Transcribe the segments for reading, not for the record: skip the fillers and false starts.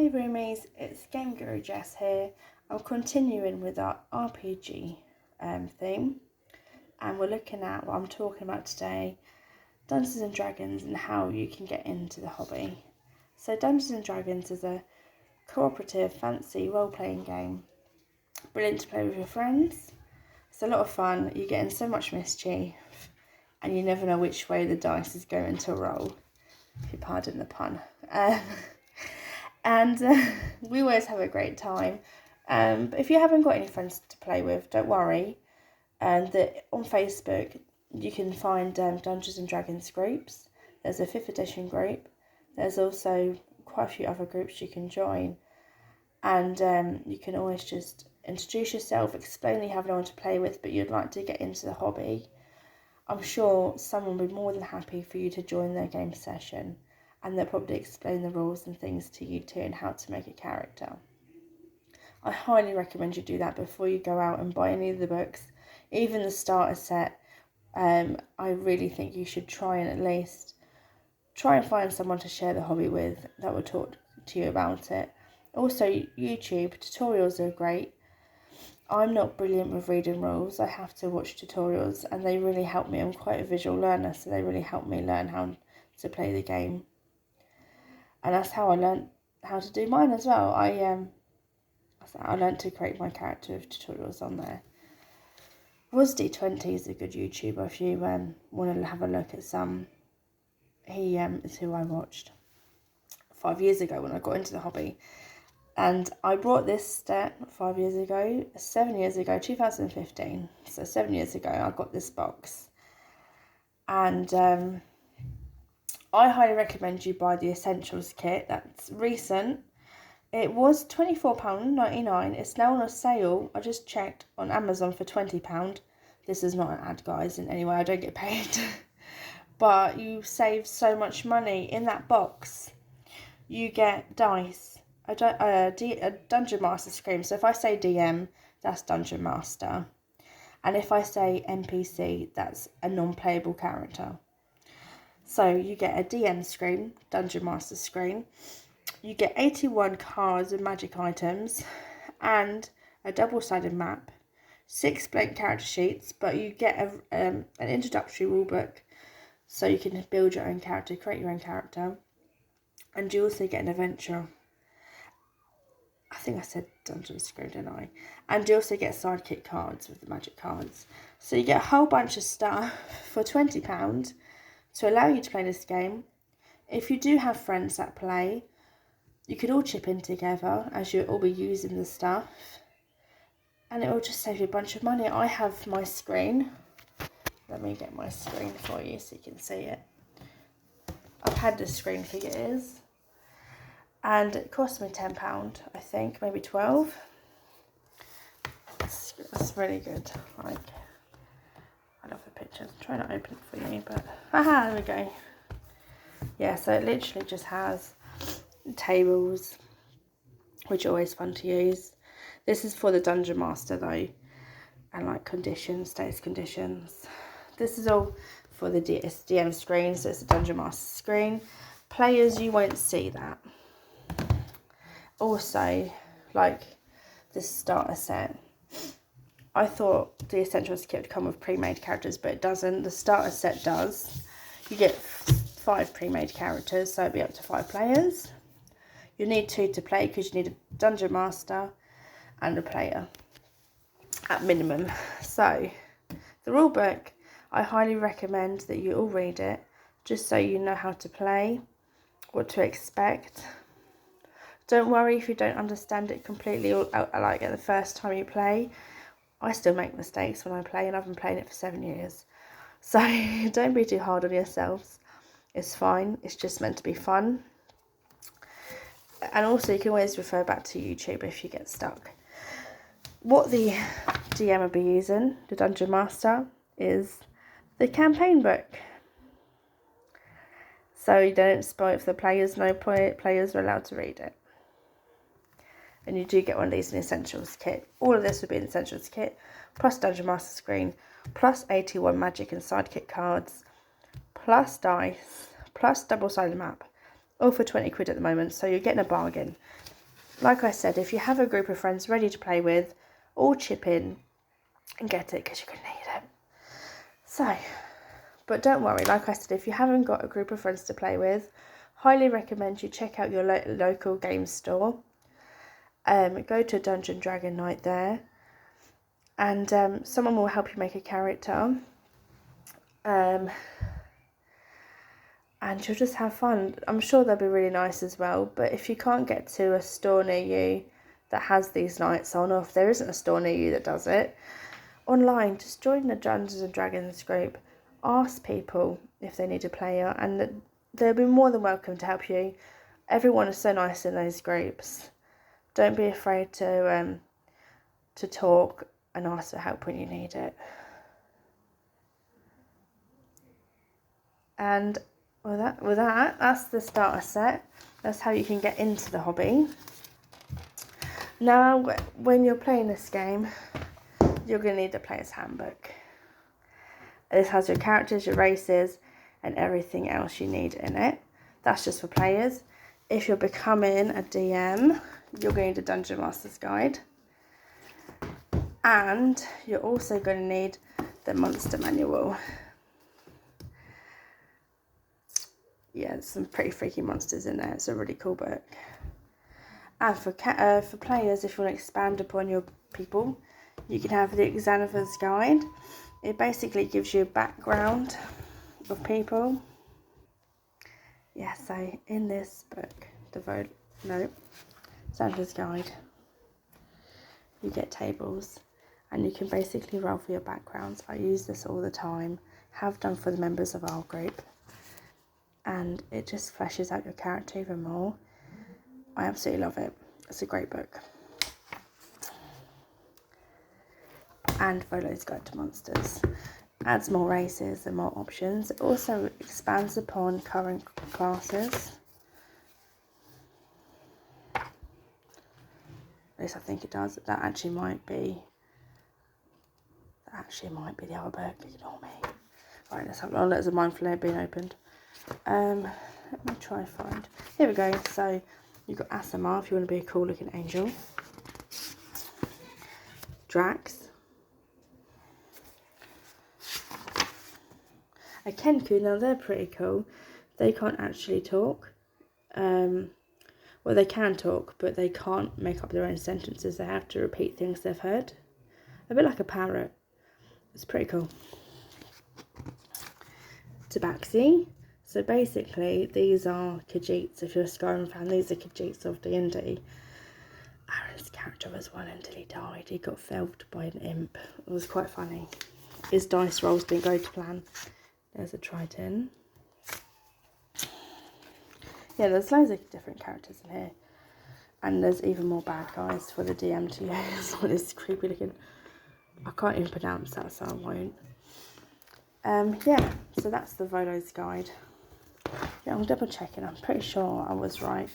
Hey roomies, it's Game Guru Jess here. I'm continuing with our RPG theme, and we're looking at what I'm talking about today, Dungeons and Dragons and how you can get into the hobby. So Dungeons and Dragons is a cooperative fancy role-playing game. Brilliant to play with your friends. It's a lot of fun, you get in so much mischief and you never know which way the dice is going to roll, if you pardon the pun. And we always have a great time. But if you haven't got any friends to play with, don't worry. On Facebook, you can find Dungeons and Dragons groups. There's a 5th edition group. There's also quite a few other groups you can join. And you can always just introduce yourself, explain that you have no one to play with, but you'd like to get into the hobby. I'm sure someone will be more than happy for you to join their game session. And they'll probably explain the rules and things to you too and how to make a character. I highly recommend you do that before you go out and buy any of the books, even the starter set. I really think you should try and at least try and find someone to share the hobby with that will talk to you about it. Also, YouTube tutorials are great. I'm not brilliant with reading rules. I have to watch tutorials and they really help me. I'm quite a visual learner, so they really help me learn how to play the game. And that's how I learned how to do mine as well. I learned to create my character with tutorials on there. WasD20 is a good YouTuber if you want to have a look at some. He is who I watched 5 years ago when I got into the hobby. And I bought this set 5 years ago, 7 years ago, 2015. So 7 years ago I got this box. And I highly recommend you buy the Essentials kit. That's recent. It was £24.99. It's now on a sale. I just checked on Amazon for £20. This is not an ad, guys, in any way. I don't get paid. But you save so much money. In that box, you get dice, a Dungeon Master screen. So if I say DM, that's Dungeon Master. And if I say NPC, that's a non-playable character. So you get a DM screen, Dungeon Master screen. You get 81 cards and magic items and a double-sided map, 6 blank character sheets, but you get an introductory rulebook so you can build your own character, create your own character. And you also get an adventure. I think I said dungeon screen, didn't I? And you also get sidekick cards with the magic cards. So you get a whole bunch of stuff for £20 to allow you to play this game. If you do have friends that play, you could all chip in together as you'll all be using the stuff. And it will just save you a bunch of money. I have my screen. Let me get my screen for you so you can see it. I've had this screen for years. And it cost me £10, I think, maybe 12. It's really good. I love the pictures. I'm trying to open it for you, but there we go. Yeah, so it literally just has tables, which are always fun to use. This is for the Dungeon Master though, and like conditions, status conditions. This is all for the DM screen, so it's a Dungeon Master screen. Players, you won't see that. Also, like this starter set, I thought the Essentials kit would come with pre-made characters, but it doesn't. The starter set does. You get 5 pre-made characters, so it'll be up to 5 players. You need 2 to play because you need a Dungeon Master and a player at minimum. So the rule book, I highly recommend that you all read it just so you know how to play, what to expect. Don't worry if you don't understand it completely or like at the first time you play. I still make mistakes when I play and I've been playing it for 7 years. So don't be too hard on yourselves. It's fine. It's just meant to be fun. And also you can always refer back to YouTube if you get stuck. What the DM will be using, the Dungeon Master, is the campaign book. So you don't spoil it for the players. No players are allowed to read it. And you do get one of these in the Essentials kit. All of this would be in the Essentials kit, plus Dungeon Master screen, plus 81 magic and sidekick cards, plus dice, plus double-sided map, all for 20 quid at the moment, so you're getting a bargain. Like I said, if you have a group of friends ready to play with, all chip in and get it, because you're going to need it. So, but don't worry, like I said, if you haven't got a group of friends to play with, highly recommend you check out your local game store. Go to a Dungeon Dragon night there, and someone will help you make a character. And you'll just have fun. I'm sure they'll be really nice as well, but if you can't get to a store near you that has these nights on, or if there isn't a store near you that does it, online, just join the Dungeons and Dragons group. Ask people if they need a player, and they'll be more than welcome to help you. Everyone is so nice in those groups. Don't be afraid to talk and ask for help when you need it. And with that, that's the starter set. That's how you can get into the hobby. Now, when you're playing this game, you're going to need the player's handbook. This has your characters, your races, and everything else you need in it. That's just for players. If you're becoming a DM, you're going to need a Dungeon Master's Guide. And you're also going to need the Monster Manual. Yeah, there's some pretty freaky monsters in there. It's a really cool book. And for players, if you want to expand upon your people, you can have the Xanathar's Guide. It basically gives you a background of people. Yeah, so in this book, Xanathar's Guide, you get tables, and you can basically roll for your backgrounds. I use this all the time, have done for the members of our group. And it just fleshes out your character even more. I absolutely love it. It's a great book. And Volo's Guide to Monsters adds more races and more options. It also expands upon current classes. At least I think it does. That actually might be the other book. Ignore me. Right, let's have a look. There's a mindful layer being opened. Let me try and find. Here we go. So you've got Asamar if you want to be a cool looking angel. Drax. A Kenku, now they're pretty cool. They can't actually talk. Well, they can talk, but they can't make up their own sentences. They have to repeat things they've heard. A bit like a parrot. It's pretty cool. Tabaxi. So basically, these are Khajiits. If you're a Skyrim fan, these are Khajiits of D&D. Aaron's character was one until he died. He got felled by an imp. It was quite funny. His dice rolls didn't go to plan. There's a Triton. Yeah, there's loads of different characters in here. And there's even more bad guys for the DM to use. What is creepy looking? I can't even pronounce that, so I won't. Yeah, so that's the Volo's Guide. Yeah, I'm double checking. I'm pretty sure I was right.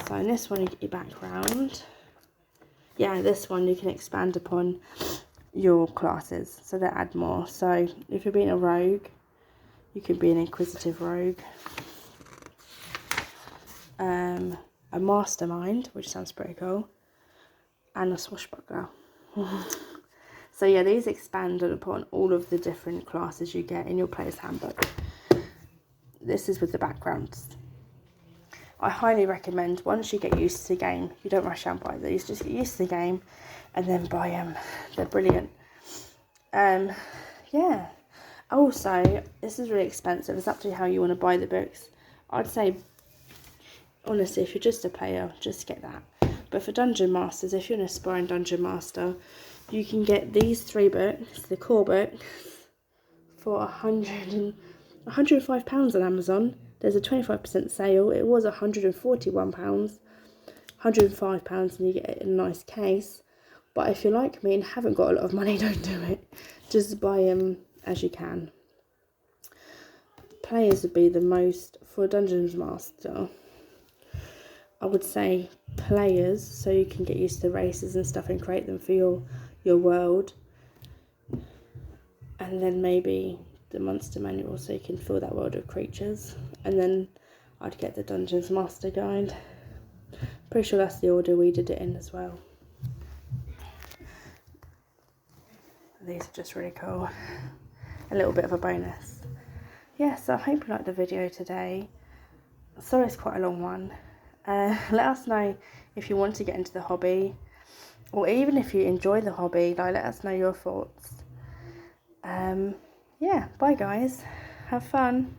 So in this one, you get your background. Yeah, this one you can expand upon your classes, so they add more. So if you're being a rogue, you could be an inquisitive rogue. A mastermind, which sounds pretty cool, and a swashbuckler. So yeah, these expand upon all of the different classes you get in your player's handbook. This is with the backgrounds. I highly recommend, once you get used to the game, you don't rush out and buy these, just get used to the game and then buy them. They're brilliant. Yeah. Also, this is really expensive. It's up to you how you want to buy the books. I'd say, honestly, if you're just a player, just get that. But for Dungeon Masters, if you're an aspiring Dungeon Master, you can get these 3 books, the core book, for £105 on Amazon. There's a 25% sale. It was £141, £105, and you get it in a nice case. But if you're like me and haven't got a lot of money, don't do it. Just buy them as you can. Players would be the most, for Dungeons Master, I would say players, so you can get used to races and stuff and create them for your world. And then maybe the monster manual, so you can fill that world of creatures. And then I'd get the Dungeons Master Guide. Pretty sure that's the order we did it in as well. These are just really cool. A little bit of a bonus. Yeah, so I hope you liked the video today. Sorry it's quite a long one. Let us know if you want to get into the hobby, or even if you enjoy the hobby, like let us know your thoughts. Yeah, bye guys. Have fun.